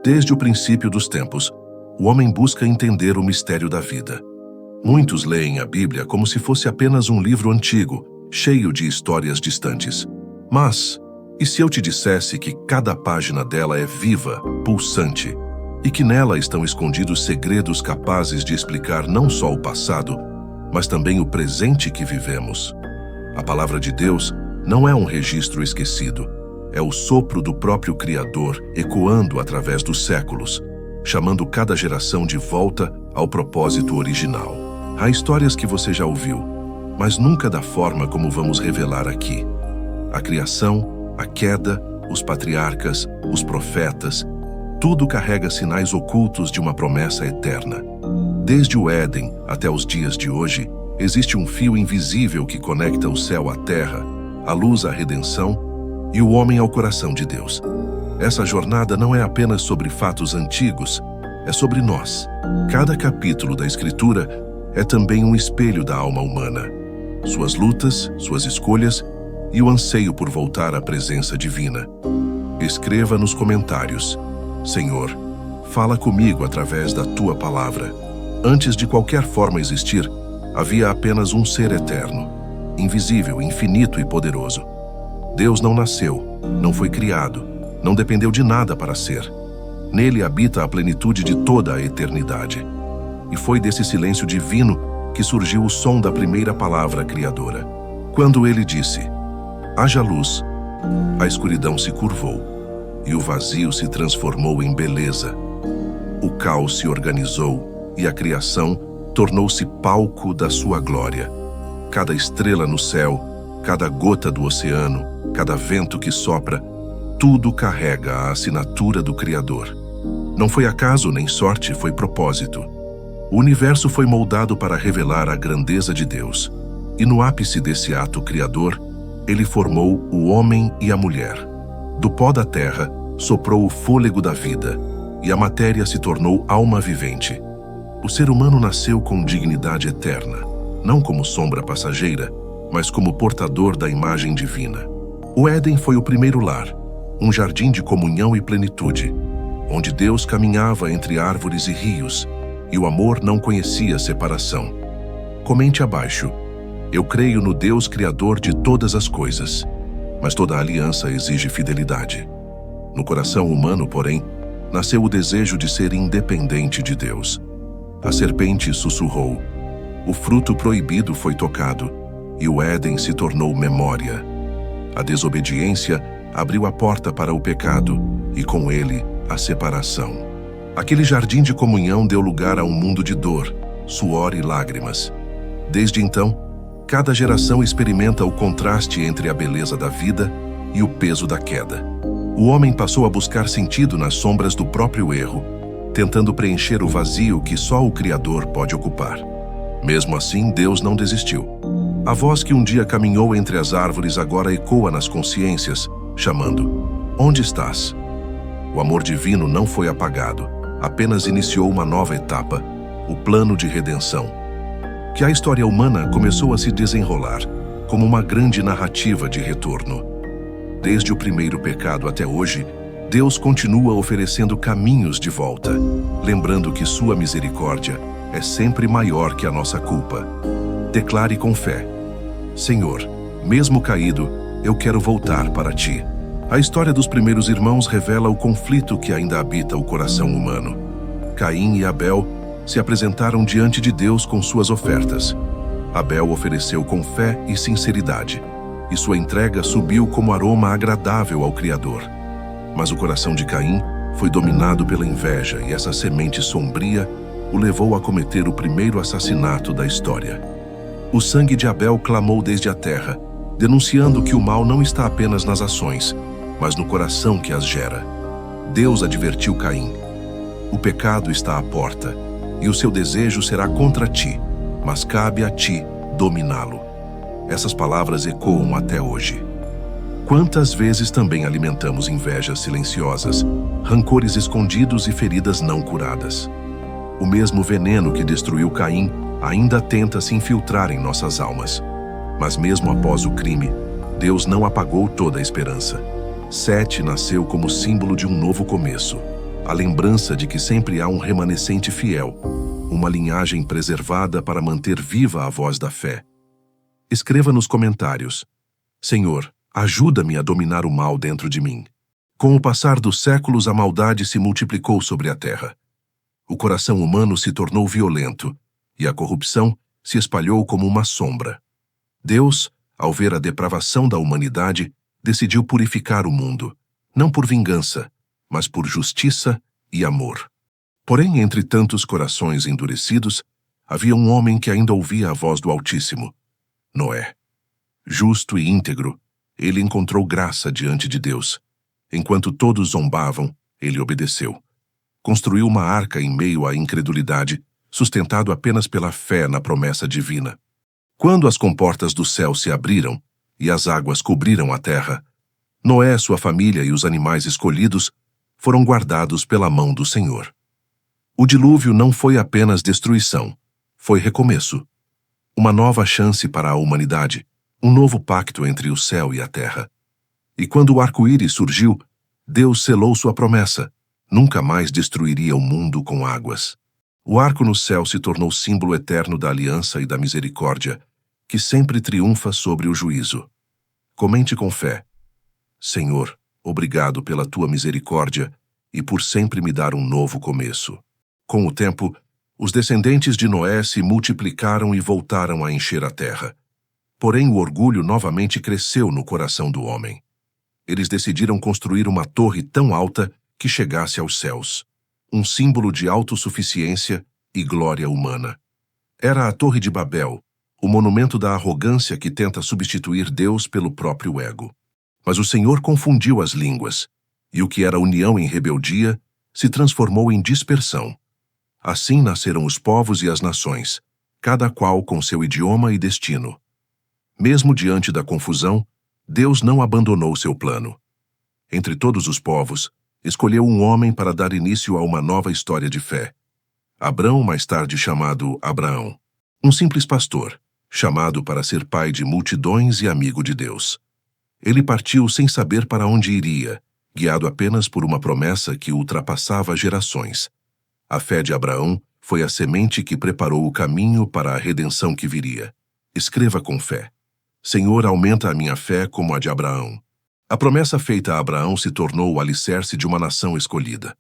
Desde o princípio dos tempos, o homem busca entender o mistério da vida. Muitos leem a Bíblia como se fosse apenas um livro antigo, cheio de histórias distantes. Mas, e se eu te dissesse que cada página dela é viva, pulsante, e que nela estão escondidos segredos capazes de explicar não só o passado, mas também o presente que vivemos? A palavra de Deus não é um registro esquecido, é o sopro do próprio Criador ecoando através dos séculos, chamando cada geração de volta ao propósito original. Há histórias que você já ouviu, mas nunca da forma como vamos revelar aqui. A criação, a queda, os patriarcas, os profetas, tudo carrega sinais ocultos de uma promessa eterna. Desde o Éden até os dias de hoje, existe um fio invisível que conecta o céu à terra, a luz à redenção e o homem ao coração de Deus. Essa jornada não é apenas sobre fatos antigos, é sobre nós. Cada capítulo da Escritura é também um espelho da alma humana, suas lutas, suas escolhas e o anseio por voltar à presença divina. Escreva nos comentários: Senhor, fala comigo através da Tua palavra. Antes de qualquer forma existir, havia apenas um ser eterno, invisível, infinito e poderoso. Deus não nasceu, não foi criado, não dependeu de nada para ser. Nele habita a plenitude de toda a eternidade. E foi desse silêncio divino que surgiu o som da primeira palavra criadora. Quando ele disse: haja luz, a escuridão se curvou, e o vazio se transformou em beleza. O caos se organizou, e a criação tornou-se palco da sua glória. Cada estrela no céu, cada gota do oceano, cada vento que sopra, tudo carrega a assinatura do Criador. Não foi acaso nem sorte, foi propósito. O universo foi moldado para revelar a grandeza de Deus. E no ápice desse ato criador, ele formou o homem e a mulher. Do pó da terra, soprou o fôlego da vida, e a matéria se tornou alma vivente. O ser humano nasceu com dignidade eterna, não como sombra passageira, mas como portador da imagem divina. O Éden foi o primeiro lar, um jardim de comunhão e plenitude, onde Deus caminhava entre árvores e rios, e o amor não conhecia separação. Comente abaixo: eu creio no Deus Criador de todas as coisas, mas toda aliança exige fidelidade. No coração humano, porém, nasceu o desejo de ser independente de Deus. A serpente sussurrou, o fruto proibido foi tocado, e o Éden se tornou memória. A desobediência abriu a porta para o pecado, e com ele, a separação. Aquele jardim de comunhão deu lugar a um mundo de dor, suor e lágrimas. Desde então, cada geração experimenta o contraste entre a beleza da vida e o peso da queda. O homem passou a buscar sentido nas sombras do próprio erro, tentando preencher o vazio que só o Criador pode ocupar. Mesmo assim, Deus não desistiu. A voz que um dia caminhou entre as árvores agora ecoa nas consciências, chamando: onde estás? O amor divino não foi apagado, apenas iniciou uma nova etapa, o plano de redenção. Que a história humana começou a se desenrolar, como uma grande narrativa de retorno. Desde o primeiro pecado até hoje, Deus continua oferecendo caminhos de volta, lembrando que sua misericórdia é sempre maior que a nossa culpa. Declare com fé: Senhor, mesmo caído, eu quero voltar para ti. A história dos primeiros irmãos revela o conflito que ainda habita o coração humano. Caim e Abel se apresentaram diante de Deus com suas ofertas. Abel ofereceu com fé e sinceridade, e sua entrega subiu como aroma agradável ao Criador. Mas o coração de Caim foi dominado pela inveja, e essa semente sombria o levou a cometer o primeiro assassinato da história. O sangue de Abel clamou desde a terra, denunciando que o mal não está apenas nas ações, mas no coração que as gera. Deus advertiu Caim: o pecado está à porta, e o seu desejo será contra ti, mas cabe a ti dominá-lo. Essas palavras ecoam até hoje. Quantas vezes também alimentamos invejas silenciosas, rancores escondidos e feridas não curadas? O mesmo veneno que destruiu Caim ainda tenta se infiltrar em nossas almas. Mas mesmo após o crime, Deus não apagou toda a esperança. Sete nasceu como símbolo de um novo começo. a lembrança de que sempre há um remanescente fiel, uma linhagem preservada para manter viva a voz da fé. Escreva nos comentários: Senhor, ajuda-me a dominar o mal dentro de mim. Com o passar dos séculos, a maldade se multiplicou sobre a terra. O coração humano se tornou violento e a corrupção se espalhou como uma sombra. Deus, ao ver a depravação da humanidade, decidiu purificar o mundo, não por vingança, mas por justiça e amor. Porém, entre tantos corações endurecidos, havia um homem que ainda ouvia a voz do Altíssimo: Noé. Justo e íntegro, ele encontrou graça diante de Deus. Enquanto todos zombavam, ele obedeceu. Construiu uma arca em meio à incredulidade, sustentado apenas pela fé na promessa divina. Quando as comportas do céu se abriram e as águas cobriram a terra, Noé, sua família e os animais escolhidos foram guardados pela mão do Senhor. O dilúvio não foi apenas destruição, foi recomeço. Uma nova chance para a humanidade, um novo pacto entre o céu e a terra. E quando o arco-íris surgiu, Deus selou sua promessa: nunca mais destruiria o mundo com águas. O arco no céu se tornou símbolo eterno da aliança e da misericórdia, que sempre triunfa sobre o juízo. Comente com fé: Senhor, obrigado pela tua misericórdia e por sempre me dar um novo começo. Com o tempo, os descendentes de Noé se multiplicaram e voltaram a encher a terra. Porém, o orgulho novamente cresceu no coração do homem. Eles decidiram construir uma torre tão alta que chegasse aos céus, um símbolo de autossuficiência e glória humana. Era a Torre de Babel, o monumento da arrogância que tenta substituir Deus pelo próprio ego. Mas o Senhor confundiu as línguas, e o que era união em rebeldia se transformou em dispersão. Assim nasceram os povos e as nações, cada qual com seu idioma e destino. Mesmo diante da confusão, Deus não abandonou seu plano. Entre todos os povos, escolheu um homem para dar início a uma nova história de fé. Abrão, mais tarde chamado Abraão, um simples pastor, chamado para ser pai de multidões e amigo de Deus. Ele partiu sem saber para onde iria, guiado apenas por uma promessa que ultrapassava gerações. A fé de Abraão foi a semente que preparou o caminho para a redenção que viria. Escreva com fé: Senhor, aumenta a minha fé como a de Abraão. A promessa feita a Abraão se tornou o alicerce de uma nação escolhida.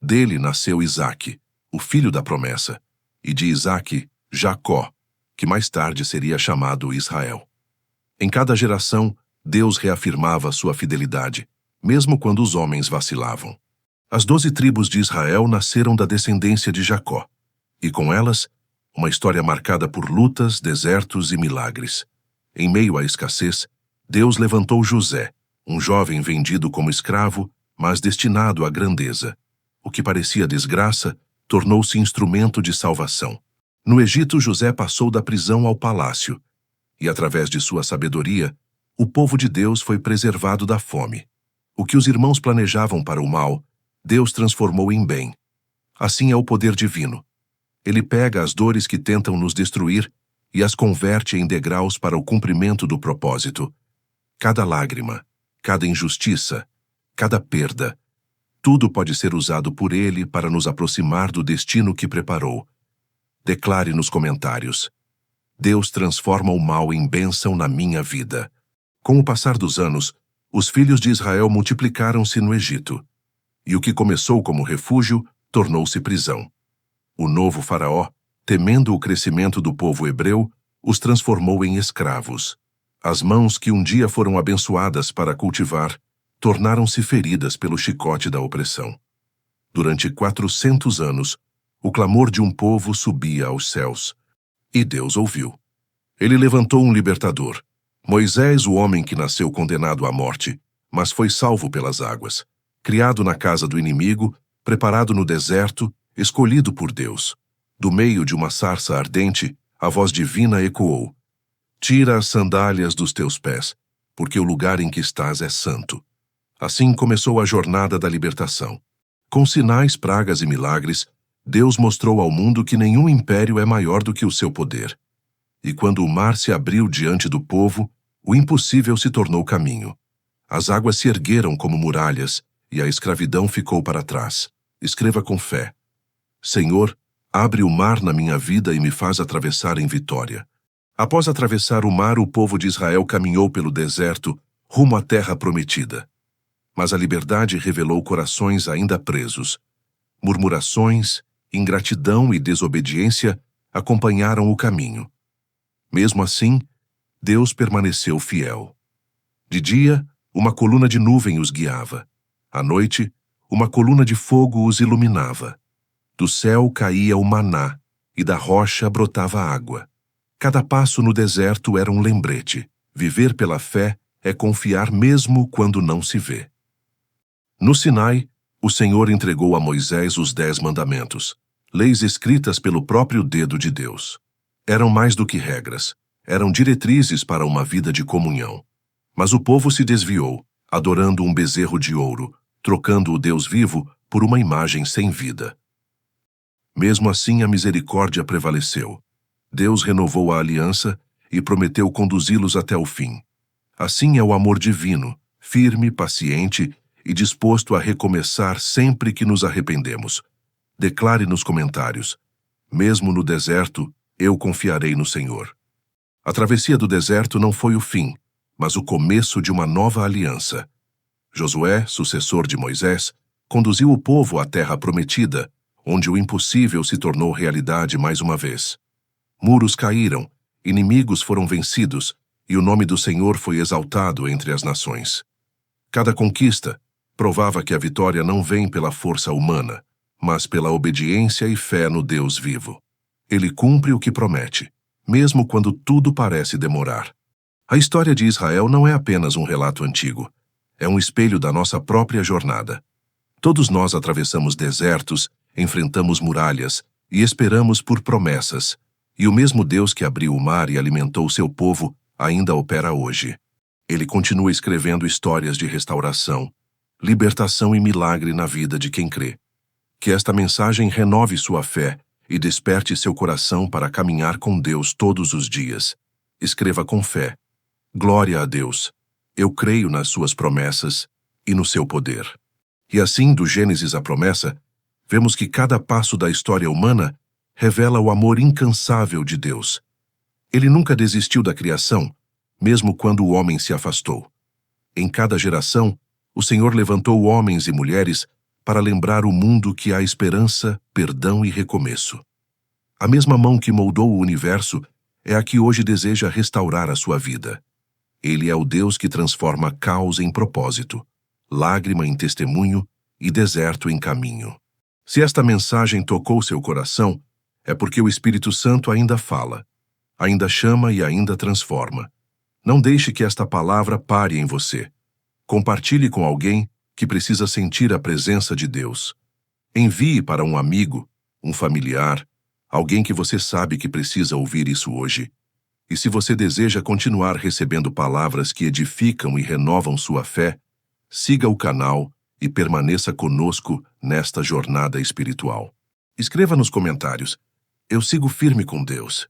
Dele nasceu Isaque, o filho da promessa, e de Isaque, Jacó, que mais tarde seria chamado Israel. Em cada geração, Deus reafirmava sua fidelidade, mesmo quando os homens vacilavam. As 12 tribos de Israel nasceram da descendência de Jacó, e com elas, uma história marcada por lutas, desertos e milagres. Em meio à escassez, Deus levantou José, um jovem vendido como escravo, mas destinado à grandeza. O que parecia desgraça tornou-se instrumento de salvação. No Egito, José passou da prisão ao palácio, e através de sua sabedoria, o povo de Deus foi preservado da fome. O que os irmãos planejavam para o mal, Deus transformou em bem. Assim é o poder divino. Ele pega as dores que tentam nos destruir e as converte em degraus para o cumprimento do propósito. Cada lágrima, cada injustiça, cada perda, tudo pode ser usado por Ele para nos aproximar do destino que preparou. Declare nos comentários: Deus transforma o mal em bênção na minha vida. Com o passar dos anos, os filhos de Israel multiplicaram-se no Egito, e o que começou como refúgio tornou-se prisão. O novo faraó, temendo o crescimento do povo hebreu, os transformou em escravos. As mãos que um dia foram abençoadas para cultivar, tornaram-se feridas pelo chicote da opressão. Durante 400 anos, o clamor de um povo subia aos céus, e Deus ouviu. Ele levantou um libertador, Moisés, o homem que nasceu condenado à morte, mas foi salvo pelas águas, criado na casa do inimigo, preparado no deserto, escolhido por Deus. Do meio de uma sarça ardente, a voz divina ecoou: Tira as sandálias dos teus pés, porque o lugar em que estás é santo. Assim começou a jornada da libertação. Com sinais, pragas e milagres, Deus mostrou ao mundo que nenhum império é maior do que o seu poder. E quando o mar se abriu diante do povo, o impossível se tornou caminho. As águas se ergueram como muralhas, e a escravidão ficou para trás. Escreva com fé: Senhor, abre o mar na minha vida e me faz atravessar em vitória. Após atravessar o mar, o povo de Israel caminhou pelo deserto, rumo à terra prometida. Mas a liberdade revelou corações ainda presos. Murmurações, ingratidão e desobediência acompanharam o caminho. Mesmo assim, Deus permaneceu fiel. De dia, uma coluna de nuvem os guiava. À noite, uma coluna de fogo os iluminava. Do céu caía o maná, e da rocha brotava água. Cada passo no deserto era um lembrete. Viver pela fé é confiar mesmo quando não se vê. No Sinai, o Senhor entregou a Moisés os 10 mandamentos, leis escritas pelo próprio dedo de Deus. Eram mais do que regras, eram diretrizes para uma vida de comunhão. Mas o povo se desviou, adorando um bezerro de ouro, trocando o Deus vivo por uma imagem sem vida. Mesmo assim, a misericórdia prevaleceu. Deus renovou a aliança e prometeu conduzi-los até o fim. Assim é o amor divino, firme, paciente e disposto a recomeçar sempre que nos arrependemos. Declare nos comentários: mesmo no deserto, eu confiarei no Senhor. A travessia do deserto não foi o fim, mas o começo de uma nova aliança. Josué, sucessor de Moisés, conduziu o povo à terra prometida, onde o impossível se tornou realidade mais uma vez. Muros caíram, inimigos foram vencidos, e o nome do Senhor foi exaltado entre as nações. Cada conquista provava que a vitória não vem pela força humana, mas pela obediência e fé no Deus vivo. Ele cumpre o que promete, mesmo quando tudo parece demorar. A história de Israel não é apenas um relato antigo, é um espelho da nossa própria jornada. Todos nós atravessamos desertos, enfrentamos muralhas e esperamos por promessas. E o mesmo Deus que abriu o mar e alimentou seu povo ainda opera hoje. Ele continua escrevendo histórias de restauração, libertação e milagre na vida de quem crê. Que esta mensagem renove sua fé e desperte seu coração para caminhar com Deus todos os dias. Escreva com fé: glória a Deus, eu creio nas suas promessas e no seu poder. E assim, do Gênesis à promessa, vemos que cada passo da história humana revela o amor incansável de Deus. Ele nunca desistiu da criação, mesmo quando o homem se afastou. Em cada geração, o Senhor levantou homens e mulheres para lembrar o mundo que há esperança, perdão e recomeço. A mesma mão que moldou o universo é a que hoje deseja restaurar a sua vida. Ele é o Deus que transforma caos em propósito, lágrima em testemunho e deserto em caminho. Se esta mensagem tocou seu coração, é porque o Espírito Santo ainda fala, ainda chama e ainda transforma. Não deixe que esta palavra pare em você. Compartilhe com alguém que precisa sentir a presença de Deus. Envie para um amigo, um familiar, alguém que você sabe que precisa ouvir isso hoje. E se você deseja continuar recebendo palavras que edificam e renovam sua fé, siga o canal e permaneça conosco nesta jornada espiritual. Escreva nos comentários: eu sigo firme com Deus.